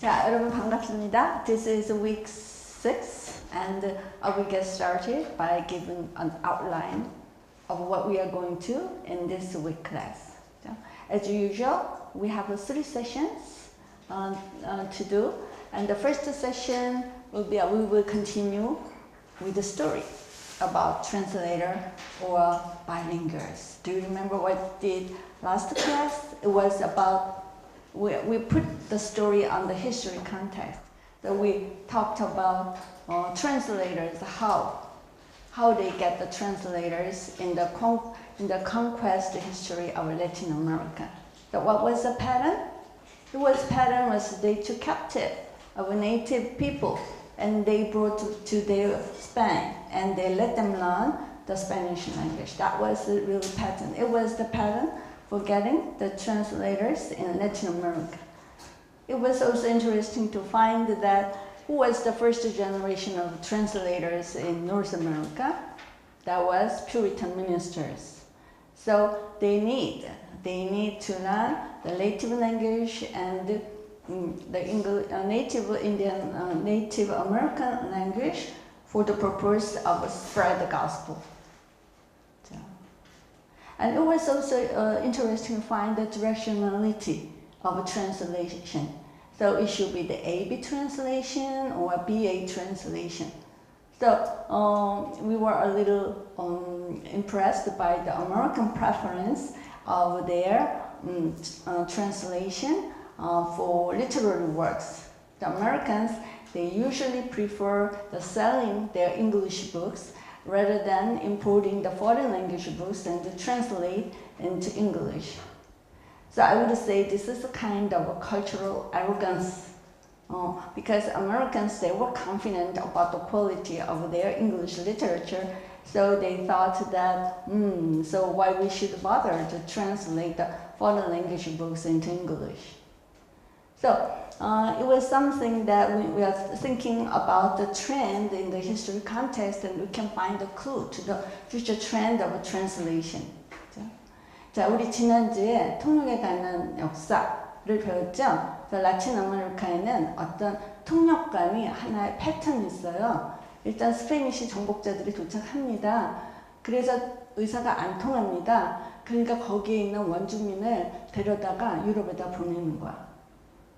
자, 여러분 반갑습니다. This is week 6 and I will get started by giving an outline of what we are going to in this week class. As usual, we have 3 sessions to do, and the first session will be we will continue with the story about translator or bilinguals. Do you remember what did last class? It was about we put the story on the history context. So we talked about translators, how they get the translators in the conquest history of Latin America. So what was the pattern? Pattern was they took captive of native people and they brought to their Spain and they let them learn the Spanish language. That was the real pattern. It was the pattern for getting the translators in Latin America. It was also interesting to find that who was the first generation of translators in North America? That was Puritan ministers. So they need to learn the native language and the Native American language for the purpose of spread the gospel. And it was also interesting to find the directionality of translation. So it should be the AB translation or BA translation. So we were a little impressed by the American preference of their translation for literary works. The Americans, they usually prefer selling their English books rather than importing the foreign language books and to translate into English. So I would say this is a kind of a cultural arrogance because Americans, they were confident about the quality of their English literature, so they thought that, so why we should bother to translate the foreign language books into English. So it was something that we are thinking about the trend in the history context, and we can find a clue to the future trend of translation. 자, 우리 지난주에 통역에 관한 역사를 배웠죠. 라틴 아메리카에는 어떤 통역관이 하나의 패턴이 있어요. 일단 스페니시 정복자들이 도착합니다. 그래서 의사가 안 통합니다. 그러니까 거기에 있는 원주민을 데려다가 유럽에다 보내는 거야.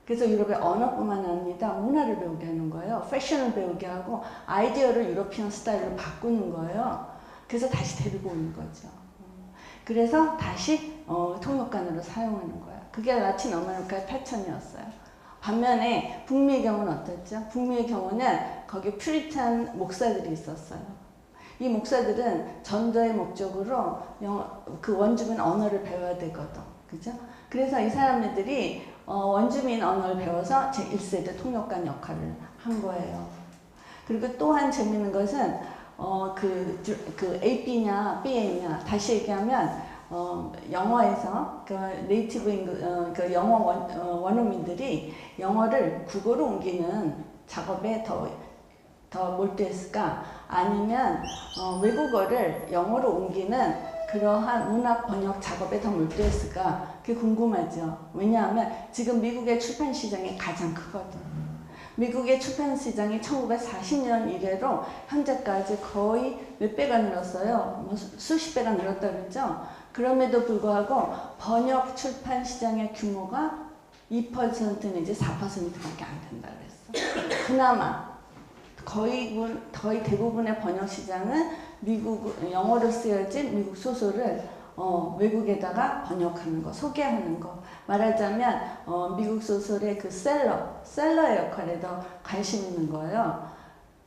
그래서 유럽의 언어뿐만 아니라 문화를 배우게 하는 거예요. 패션을 배우게 하고 아이디어를 유러피안 스타일로 바꾸는 거예요. 그래서 다시 데리고 오는 거죠. 그래서 다시 통역관으로 사용하는 거예요. 그게 라틴 아메리카의 패턴이었어요. 반면에 북미의 경우는 어땠죠? 북미의 경우는 거기 퓨리탄 목사들이 있었어요. 이 목사들은 전도의 목적으로 그 원주민 언어를 배워야 되거든. 그죠? 그래서 이 사람들이 원주민 언어를 배워서 제1세대 통역관 역할을 한 거예요. 그리고 또한 재밌는 것은 그 AB냐 BA냐 다시 얘기하면 영어에서 그 네이티브 그 영어 원어민들이 영어를 국어로 옮기는 작업에 더 몰두했을까? 아니면 외국어를 영어로 옮기는 그러한 문학 번역 작업에 더 몰두했을까? 그게 궁금하죠. 왜냐하면 지금 미국의 출판 시장이 가장 크거든. 미국의 출판 시장이 1940년 이래로 현재까지 거의 몇 배가 늘었어요. 뭐 수십 배가 늘었다 그랬죠. 그럼에도 불구하고 번역 출판 시장의 규모가 2% 내지 4%밖에 안 된다 그랬어. 그나마 거의 대부분의 번역 시장은 영어로 쓰여진 미국 소설을 외국에다가 번역하는 거, 소개하는 거. 말하자면 미국 소설의 그 셀러의 역할에 더 관심 있는 거예요.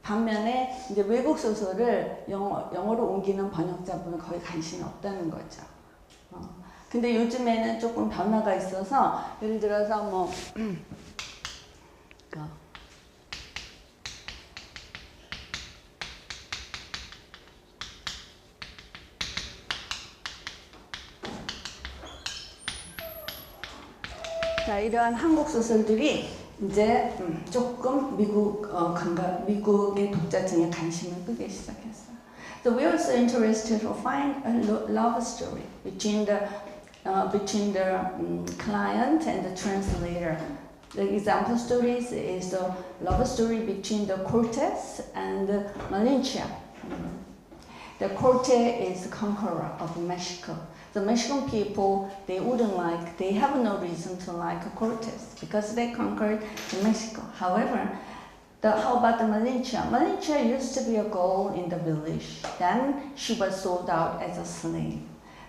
반면에 이제 외국 소설을 영어로 옮기는 번역자분은 거의 관심이 없다는 거죠. 근데 요즘에는 조금 변화가 있어서 예를 들어서 뭐 자, 이러한 한국 소설들이 이제 조금 미국의 독자층의 관심을 끄기 시작했어요. So we are also interested to find a love story between the client and the translator. The example stories is a love story between the Cortes and Malinche. The Corte is the conqueror of Mexico. The Mexican people, they have no reason to like Cortes because they conquered Mexico. However, how about the Malinche? Malinche used to be a girl in the village. Then she was sold out as a slave.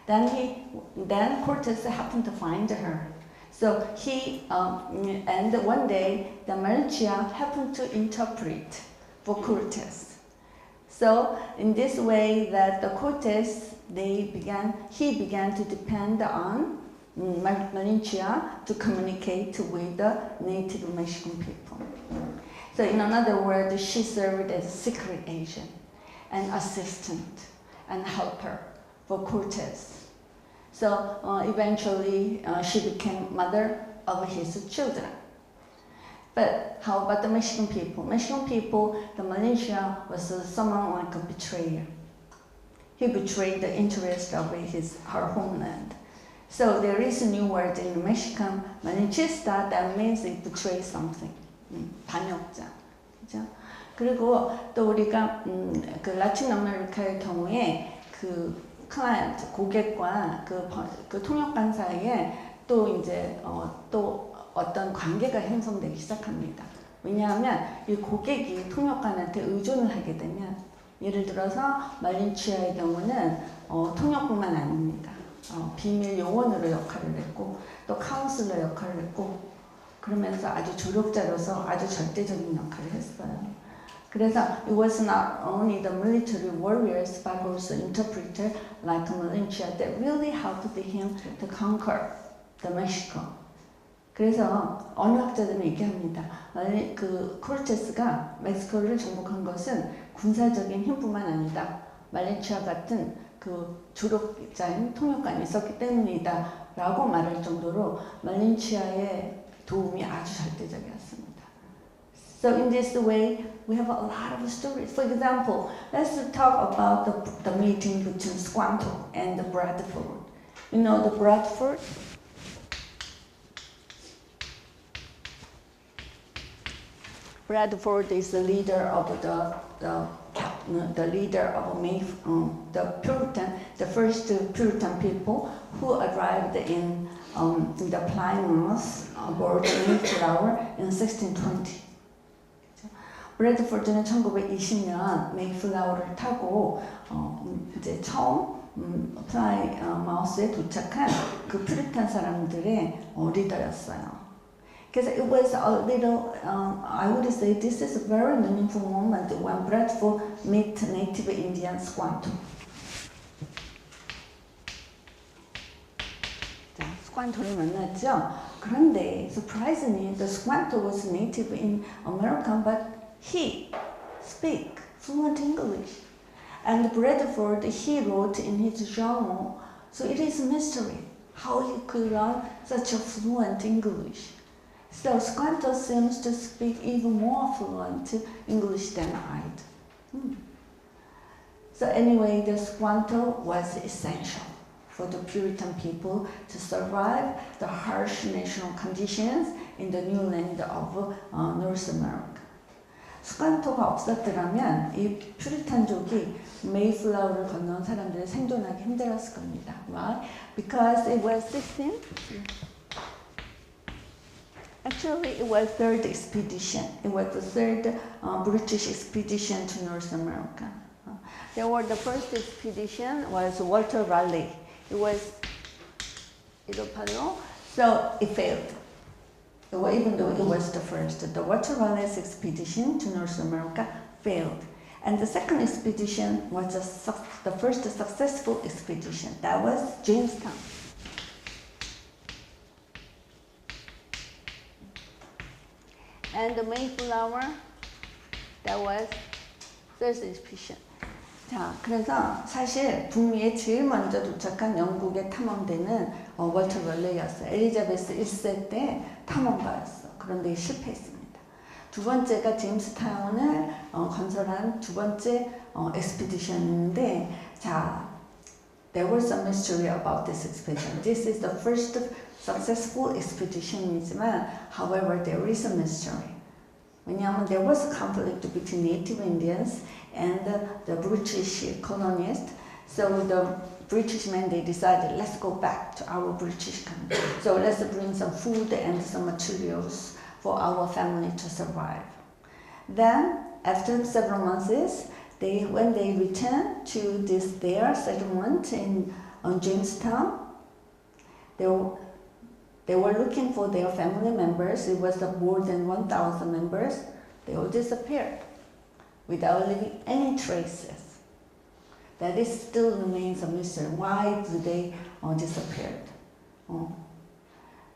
Then Cortes happened to find her. So and one day, the Malinche happened to interpret for Cortes. So in this way, that the Cortes, he began to depend on Malinche to communicate with the native Mexican people. So in another word, she served as a secret agent, an assistant, and helper for Cortes. So eventually, she became mother of his children. But how about the Mexican people? Mexican people, the Malinche was someone like a betrayer. He betrayed the interest of her homeland. So there is a new word in Mexican, Malinchista, that means it betrays something. 반역자. 그죠? 그리고 또 우리가 그 라틴 아메리카의 경우에 그 클라이언트, 고객과 그 통역관 사이에 또 이제 또 어떤 관계가 형성되기 시작합니다. 왜냐하면 이 고객이 통역관한테 의존을 하게 되면, 예를 들어서 말린치아의 경우는 통역뿐만 아닙니다. 비밀 요원으로 역할을 했고 또 카운슬러 역할을 했고 그러면서 아주 조력자로서 아주 절대적인 역할을 했어요. 그래서 it was not only the military warriors but also interpreter like Malinche that really helped him to conquer the Mexico. 그래서 언어학자들은 얘기합니다. 그 코르테스가 멕시코를 정복한 것은 군사적인 힘뿐만 아니다. 말렌치아 같은 그 조력자인 통역관이 있었기 때문이다 라고 말할 정도로 말렌치아의 도움이 아주 절대적이었습니다. So in this way, we have a lot of stories. For example, let's talk about the meeting between Squanto and Bradford. You know the Bradford? Bradford is the leader of the leader of the first Puritan people who arrived in the Plymouth aboard the Mayflower in 1620. 브래드포드는 1920년 메이플라워를 타고 이제 처음 플라이마우스에 도착한 그 퓨리탄 사람들의 리더였어요. Because it was a little, I would say this is a very meaningful moment when Bradford met native Indian Squanto. 자, 스관토를 만났죠. 그런데 surprisingly, the Squanto was native in America, but he speak fluent English. And Bradford, he wrote in his journal, so it is a mystery how he could learn such a fluent English. So Squanto seems to speak even more fluent English than I do. So anyway, the Squanto was essential for the Puritan people to survive the harsh national conditions in the new land of North America. 스관토가 없었더라면 이 퓨리탄족이 메이플라워를 건너온 사람들이 생존하기 힘들었을 겁니다. Why? Because it was 16. Actually, it was third expedition. It was the third British expedition to North America. The first expedition was Walter Raleigh. It was so it failed. Even though it was the first, the Walter Raleigh's expedition to North America failed. And the second expedition was the first successful expedition. That was Jamestown. And the Mayflower, that was third expedition. 자, 그래서 사실 북미에 제일 먼저 도착한 영국의 탐험대는 월터 럴레이였어요. 엘리자베스 1세 때 탐험가였어. 그런데 실패했습니다. 두 번째가 제임스타운을 건설한 두 번째 expedition인데, 자, there was some mystery about this expedition. This is the first successful expedition이지만, however, there is a mystery. 왜냐하면 there was a conflict between native Indians and the British colonists. So the British men, they decided, let's go back to our British country. So let's bring some food and some materials for our family to survive. Then, after several months, when they returned to their settlement on Jamestown, they were looking for their family members. It was more than 1,000 members. They all disappeared without leaving any traces. That is still remains a mystery. Why do they disappeared?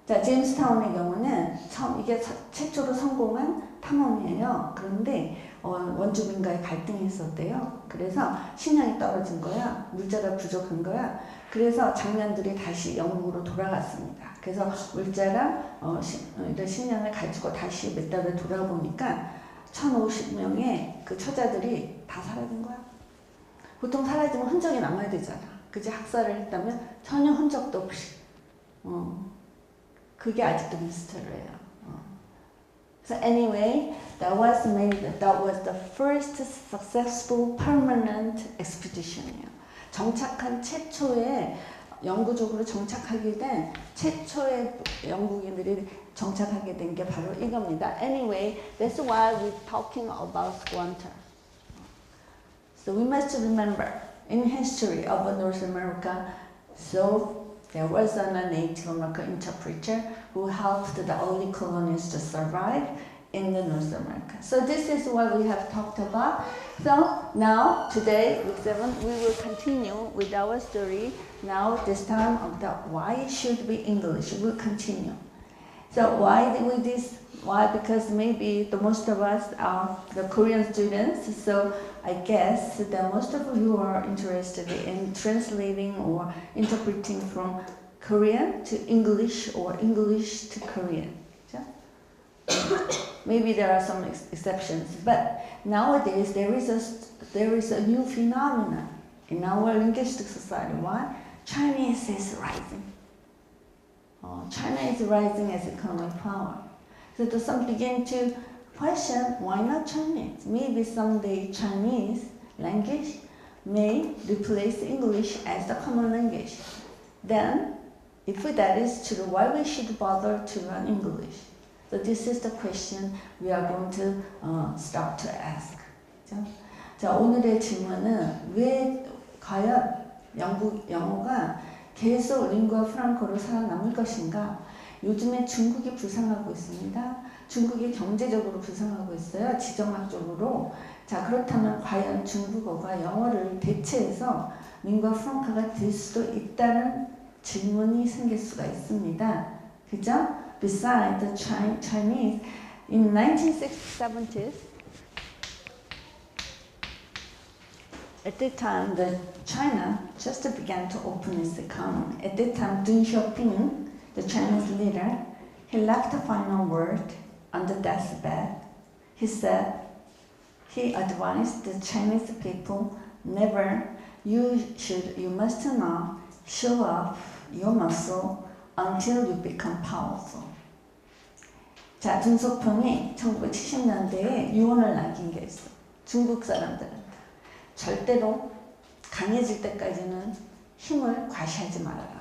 자, 제임스타운의 경우는 이게 최초로 성공한 탐험이에요. 그런데 원주민과의 갈등이 있었대요. 그래서 식량이 떨어진 거야. 물자가 부족한 거야. 그래서 장면들이 다시 영국으로 돌아갔습니다. 그래서 물자랑 식량을 가지고 다시 몇 달을 돌아보니까 1,050명의 그 처자들이 다 사라진 거야. 보통 사라지면 흔적이 남아야 되잖아. 그지? 학살을 했다면 전혀 흔적도 없이. 그게 아직도 미스터리예요. So anyway, that was the first successful permanent expedition이에요. 정착한 최초의 영구적으로 정착하게 된 최초의 영국인들이 정착하게 된 게 바로 이겁니다. Anyway, that's why we're talking about squatter. So we must remember, in history of North America, so there was a Native American interpreter who helped the early colonists to survive in the North America. So this is what we have talked about. So now, today, week 7, we will continue with our story. Now, this time of the why should be English, we'll continue. So why did we this? Why? Because maybe the most of us are the Korean students. So I guess that most of you are interested in translating or interpreting from Korean to English or English to Korean. Yeah? Maybe there are some exceptions, but nowadays there is a new phenomenon in our linguistic society. Why? Chinese is rising. China is rising as economic power. So some begin to question, why not Chinese? Maybe someday Chinese language may replace English as the common language. Then, if that is true, why we should bother to learn English? So this is the question we are going to start to ask. 자, 오늘의 질문은 왜 과연 영어가 계속 링구아 프랑코로 살아남을 것인가? 요즘에 중국이 부상하고 있습니다. 중국이 경제적으로 부상하고 있어요. 지정학적으로. 자, 그렇다면 과연 중국어가 영어를 대체해서 링구아 프랑카가 될 수도 있다는 질문이 생길 수가 있습니다. 그죠? Besides the Chinese, in 1970s, at that time, China just began to open its economy. At that time, Deng Xiaoping, the Chinese leader, he left a final word on the deathbed. He said, he advised the Chinese people, never, you must not show off your muscle until you become powerful. 자, 등소평이 1970년대에 유언을 남긴 게 있어. 중국 사람들한테. 절대로 강해질 때까지는 힘을 과시하지 말아라.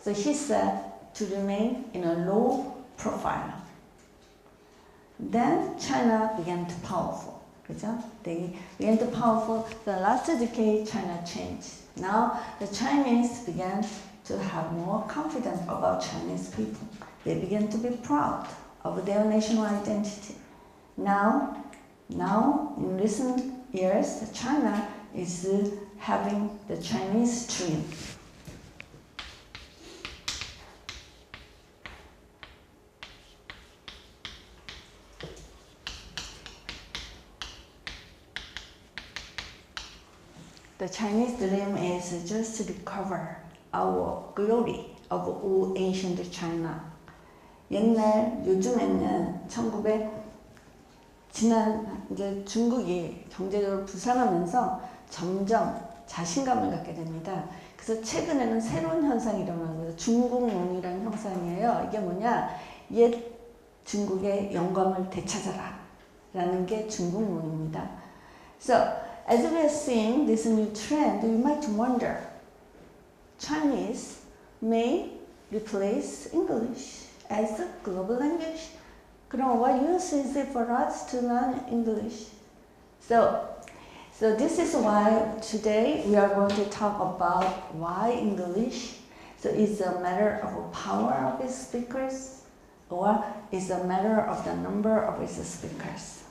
So he said to remain in a low profile. Then China began to powerful. 그죠? They began to powerful. The last decade, China changed. Now the Chinese began to have more confidence about Chinese people. They began to be proud of their national identity. Now in recent years, China is having the Chinese dream. The Chinese dream is just to recover our glory of old ancient China. 요즘에는 이제 중국이 경제적으로 부상하면서 점점 자신감을 갖게 됩니다. 그래서 최근에는 새로운 현상이 일어나는 거예요. 중국론이라는 현상이에요. 이게 뭐냐? 옛 중국의 영광을 되찾아라 라는 게 중국론입니다. So, as we are seeing this new trend, you might wonder, Chinese may replace English as the global language. 그럼 what use is it for us to learn English? So this is why today we are going to talk about why English. So it's a matter of power of its speakers, or it's a matter of the number of its speakers.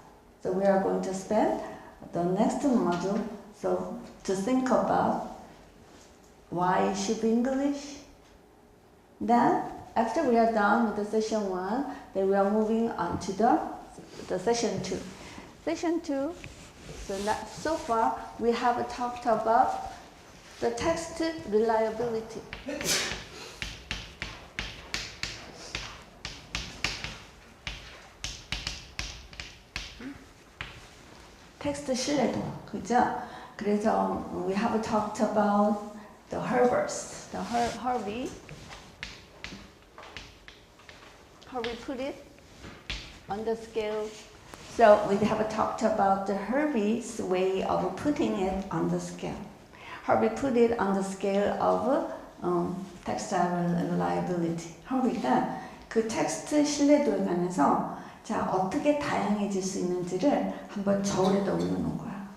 So we are going to spend the next module to think about why it should be English. Then after we are done with the session 1, then we are moving on to the session 2. Session 2. So far, we have talked about the text reliability. 텍스트 신뢰도, 그죠? 그래서 we have talked about the Herberts, the Harvey put it on the scale. So we have talked about the Harvey's way of putting it on the scale. Harvey put it on the scale of textile reliability. Harvey가 그 텍스트 신뢰도에 관해서 자 어떻게 다양해질 수 있는지를 한번 저울에다 올려놓은 거야.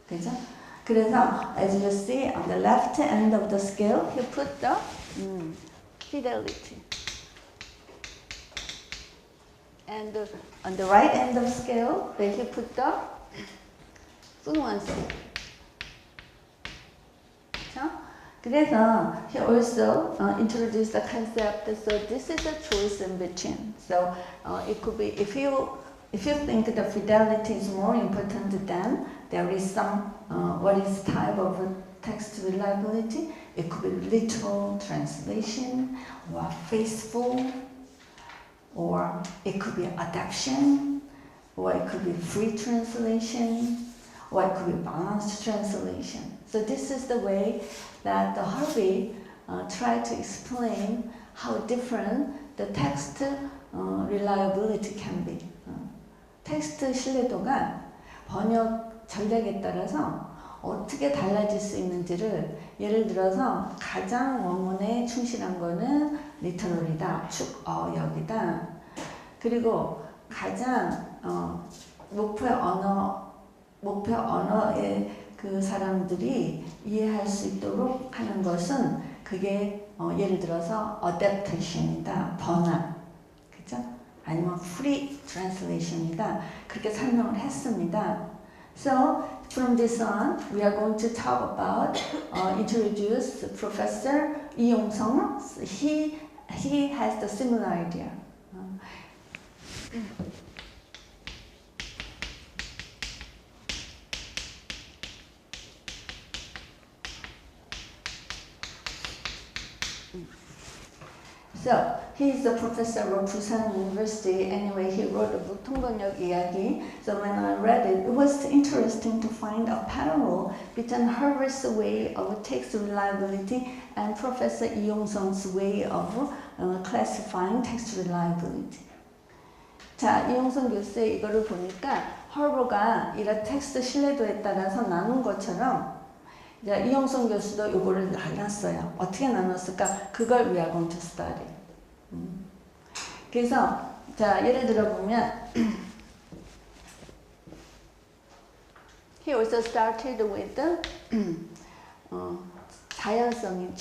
그죠? 그래서 as you see on the left end of the scale, he put the fidelity. And on the right end of the scale, then he put the fluency. 그래서 he also introduced the concept. So this is a choice in between. So it could be if you think the fidelity is more important, then there is some what is type of text reliability. It could be literal translation or faithful. Or it could be adaptation, or it could be free translation, or it could be balanced translation. So this is the way that the Harvey tried to explain how different the text reliability can be. 텍스트 신뢰도가 번역 전략에 따라서 어떻게 달라질 수 있는지를 예를 들어서 가장 원문에 충실한 거는 리터럴이다, 축어역이다. 그리고 가장 목표 언어의 그 사람들이 이해할 수 있도록 하는 것은 그게 예를 들어서 adaptation이다, 번안, 그죠? 아니면 free translation이다. 그렇게 설명을 했습니다. So from this on, we are going to talk about introduce Professor Lee Yong-sung. He has the similar idea. So he is a professor of Busan University. Anyway, he wrote a book, 통번역 이야기. So when I read it, it was interesting to find a parallel between Herbert's way of text reliability and Professor Lee Yong-sung's way of classifying text reliability. 자, 이용성 교수의 이거를 보니까 허버가 이런 텍스트 신뢰도에 따라서 나눈 것처럼 이용성 교수도 이거를 나눴어요. 어떻게 나눴을까? 그걸 we are going to study. 그래서 자 예를 들어 보면 he also started with the 자연성인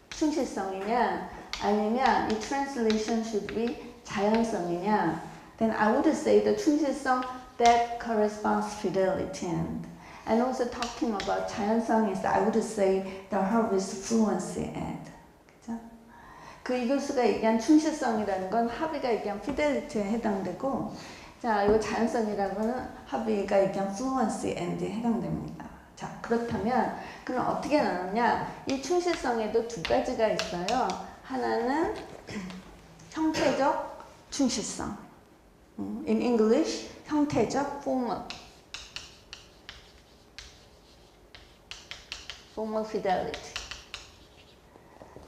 충실성이냐 아니면 이 translation should be 자연성이냐 then I would say the 충실성 that corresponds fidelity and also talking about 자연성 is I would say the Harvey's fluency and 그죠? 그 이 교수가 얘기한 충실성이라는 건 하비가 얘기한 fidelity에 해당되고 자, 이 자연성이라고는 하비가 얘기한 fluency and에 해당됩니다. 자, 그렇다면 그럼 어떻게 나누냐? 이 충실성에도 두 가지가 있어요. 하나는 형태적 충실성. In English, 형태적 formal. formal fidelity.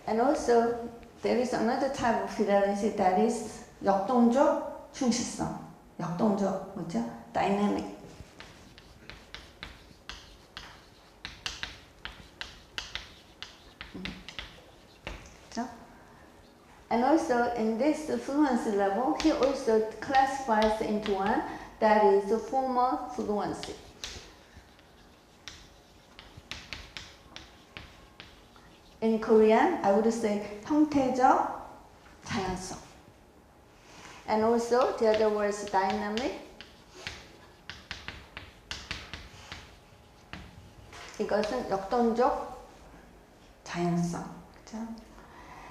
And also, there is another type of fidelity that is 역동적 충실성. 역동적, 뭐죠? Dynamic. And also in this fluency level, he also classifies into one that is formal fluency. In Korean, I would say 형태적 자연성. And also the other word is dynamic. 이것은 역동적 자연성. 그렇죠?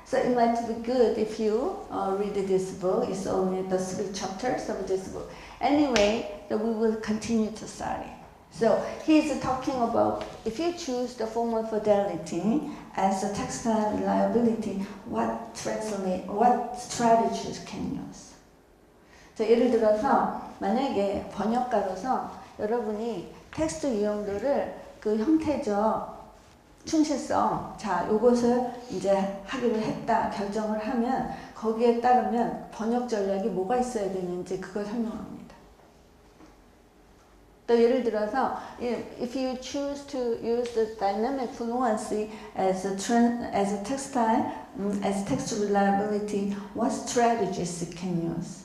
So it might be good if you read this book. It's only the 3 chapters of this book. Anyway, we will continue to study. So he's talking about if you choose the formal fidelity as a textile reliability, what strategies can you use? 자, 예를 들어서 만약에 번역가로서 여러분이 텍스트 유형들을 그 형태적 충실성, 자, 요것을 이제 하기로 했다, 결정을 하면 거기에 따르면 번역 전략이 뭐가 있어야 되는지 그걸 설명합니다. 또 예를 들어서 if you choose to use the dynamic fluency as a textile, as text reliability, what strategies can you use?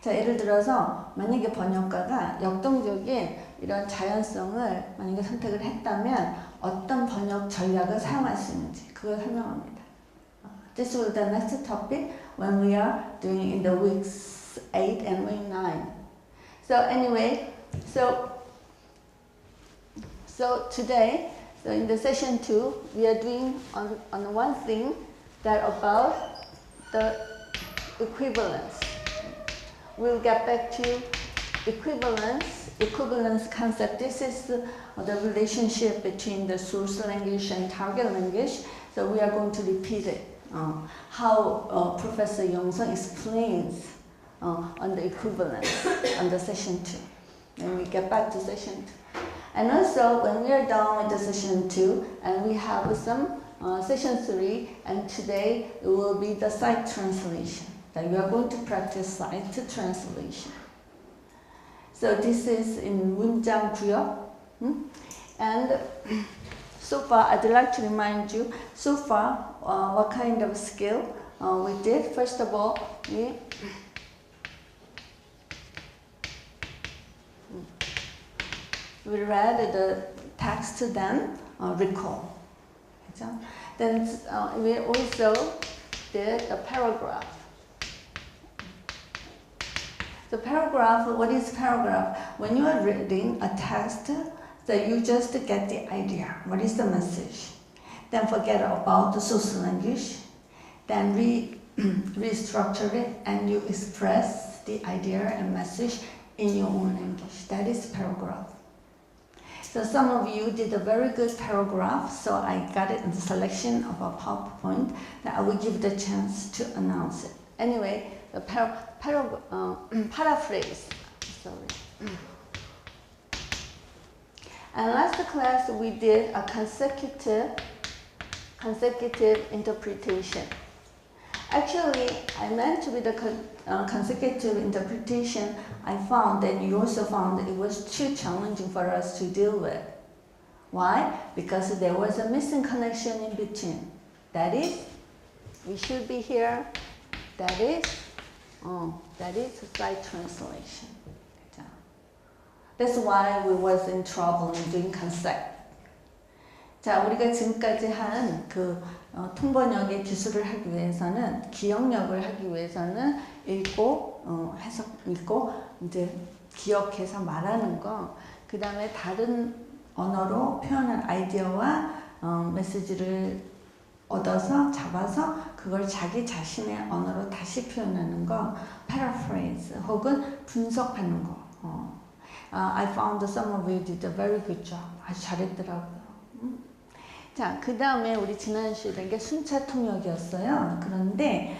자, 예를 들어서 만약에 번역가가 역동적인 이런 자연성을 만약에 선택을 했다면 어떤 번역 전략을 사용할 수 있는지 그걸 설명합니다. This will be the next topic when we are doing in the weeks 8 and week 9. So anyway, so today, so in the session 2, we are doing on one thing that about the equivalence. We'll get back to equivalence concept. This is the relationship between the source language and target language. So we are going to repeat it. How Professor Yongsung explains on the equivalence on the session 2. Then we get back to session 2. And also when we are done with the session 2 and we have some session 3, and today it will be the site translation. That we are going to practice site translation. So this is in 문장 구역. And so far, I'd like to remind you, so far, what kind of skill we did. First of all, we read the text, then recall. Then we also did a paragraph. The paragraph, what is paragraph? When you are reading a text, so you just get the idea. What is the message? Then forget about the source language. Then restructure it and you express the idea and message in your own language. That is paragraph. So some of you did a very good paragraph, so I got it in the selection of a PowerPoint that I will give the chance to announce it. Anyway, the paraphrase, sorry. And last class we did a consecutive interpretation. Actually, I meant to be the consecutive interpretation. I found that you also found that it was too challenging for us to deal with. Why? Because there was a missing connection in between. That is, we should be here. That is site translation. That's why we was in trouble in doing consecutive. 자, 우리가 지금까지 한 통번역의 기술을 하기 위해서는, 기억력을 하기 위해서는 읽고, 해석 읽고, 이제 기억해서 말하는 거, 그 다음에 다른 언어로 표현한 아이디어와 메시지를 얻어서 잡아서 그걸 자기 자신의 언어로 다시 표현하는 거, paraphrase 혹은 분석하는 거. I found some of you did a very good job. 아주 잘했더라고요. 자, 그 다음에 우리 지난 시간에 게 순차 통역이었어요. 그런데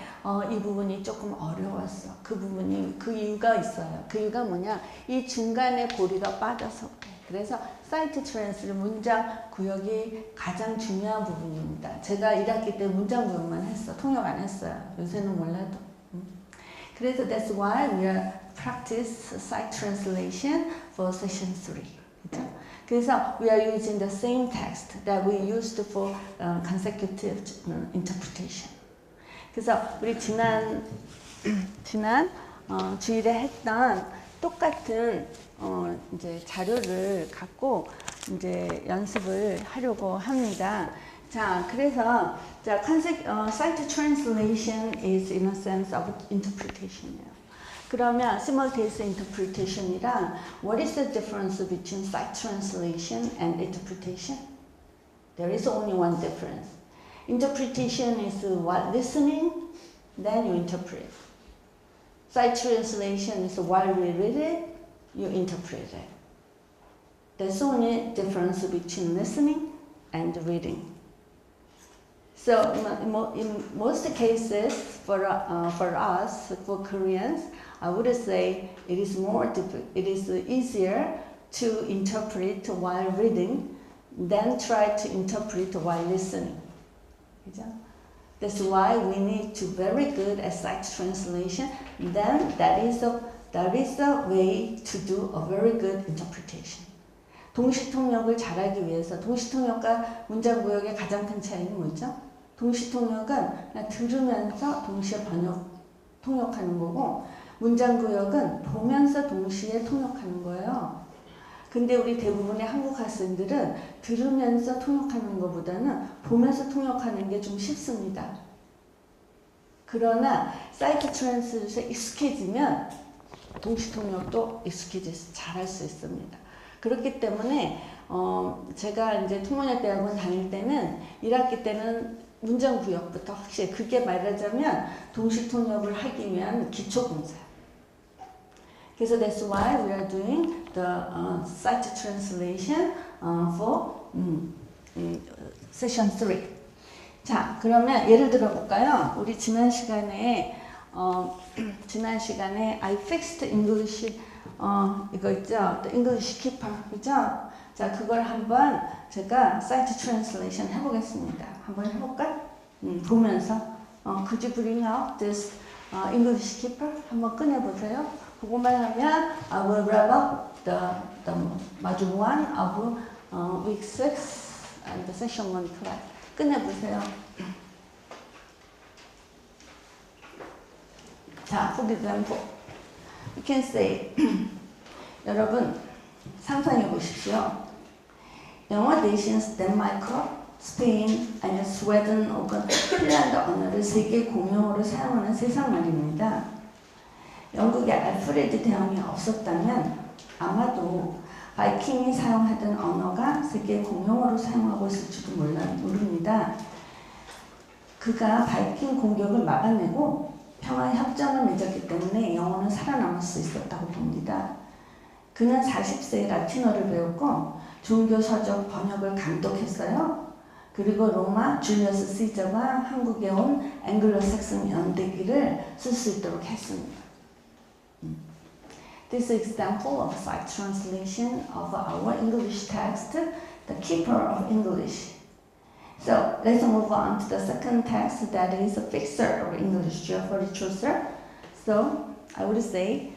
이 부분이 조금 어려웠어. 그 부분이 그 이유가 있어요. 그 이유가 뭐냐? 이 중간에 고리가 빠져서 그래. 그래서 사이트 트랜스는 문장 구역이 가장 중요한 부분입니다. 제가 1학기 때 문장 구역만 했어. 통역 안 했어요. 요새는 몰라도. 그래서 that's why we are practice site translation for session 3. 그죠? 그래서 we are using the same text that we used for consecutive interpretation. 그래서 우리 지난 주일에 했던 똑같은 이제 자료를 갖고 이제 연습을 하려고 합니다. 자, 그래서 자, site translation is in a sense of interpretation이에요. 그러면 simultaneous interpretation이랑 what is the difference between site translation and interpretation? There is only one difference. Interpretation is while listening, then you interpret. Site translation is while we read it, you interpret it. There's only difference between listening and reading. So in most cases, for us, for Koreans, I would say it is easier to interpret while reading than try to interpret while listening. 그죠? That's why we need to very good at site translation. Then that is the way to do a very good interpretation. 동시통역을 잘하기 위해서 동시통역과 문장구역의 가장 큰 차이는 뭐죠? 동시통역은 그냥 들으면서 동시에 통역하는 거고 문장구역은 보면서 동시에 통역하는 거예요. 근데 우리 대부분의 한국 학생들은 들으면서 통역하는 것보다는 보면서 통역하는 게 좀 쉽습니다. 그러나 사이트 트랜스레이션에 익숙해지면 동시통역도 익숙해져서 잘할 수 있습니다. 그렇기 때문에 제가 이제 통번역대학원 다닐 때는 1학기 때는 문장구역부터 확실히 그게 말하자면 동시통역을 하기 위한 기초공사예요. 그래서 that's why we are doing the site translation for session 3. 자, 그러면 예를 들어 볼까요? 우리 지난 시간에 I fixed English 이거 있죠? The English Keeper, 그죠? 자, 그걸 한번 제가 site translation 해보겠습니다. 한번 해볼까? 보면서 could you bring out this English Keeper? 한번 꺼내보세요. 그것만 하면 I will wrap up the module 1 of week 6 and the session 1 class. 끝내보세요. 자, for example, you can say 여러분 상상해 보십시오. 영어 대신 덴마크, 스페인, 아니면 스웨덴 혹은 핀란드 언어를 세계 공용어로 사용하는 세상 말입니다. 영국에 알프레드 대왕이 없었다면 아마도 바이킹이 사용하던 언어가 세계 공용어로 사용하고 있을지도 모릅니다. 그가 바이킹 공격을 막아내고 평화 협정을 맺었기 때문에 영어는 살아남을 수 있었다고 봅니다. 그는 40세에 라틴어를 배웠고 종교 서적 번역을 감독했어요. 그리고 로마 줄리어스 시저가 한국에 온 앵글로색슨 연대기를 쓸 수 있도록 했습니다. This example of site translation of our English text, The Keeper of English. So let's move on to the second text that is a fixer of English, Geoffrey Chaucer. So I would say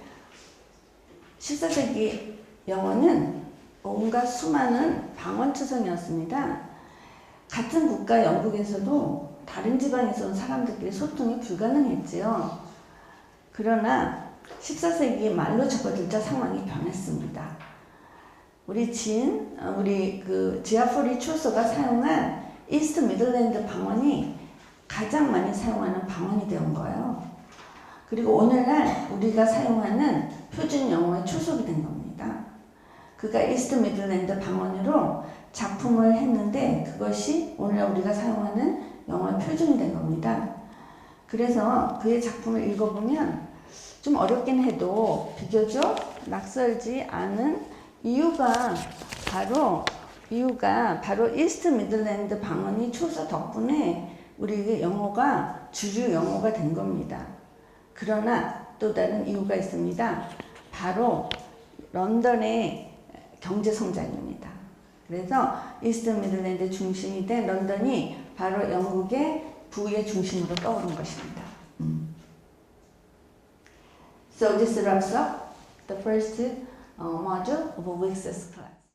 14세기 영어는 온갖 수많은 방언투성이었습니다. 같은 국가 영국에서도 다른 지방에서 온 사람들끼리 소통이 불가능했지요. 그러나 14세기에 말로 접어들자 상황이 변했습니다. 우리 지아포리 초서가 사용한 이스트 미들랜드 방언이 가장 많이 사용하는 방언이 된 거예요. 그리고 오늘날 우리가 사용하는 표준 영어의 초석이 된 겁니다. 그가 이스트 미들랜드 방언으로 작품을 했는데 그것이 오늘날 우리가 사용하는 영어의 표준이 된 겁니다. 그래서 그의 작품을 읽어보면 좀 어렵긴 해도 비교적 낯설지 않은 이유가 바로 이스트 미들랜드 방언이 초서 덕분에 우리 영어가 주류 영어가 된 겁니다. 그러나 또 다른 이유가 있습니다. 바로 런던의 경제 성장입니다. 그래서 이스트 미들랜드 중심이 된 런던이 바로 영국의 부의 중심으로 떠오른 것입니다. So this wraps up the first module of Week's class.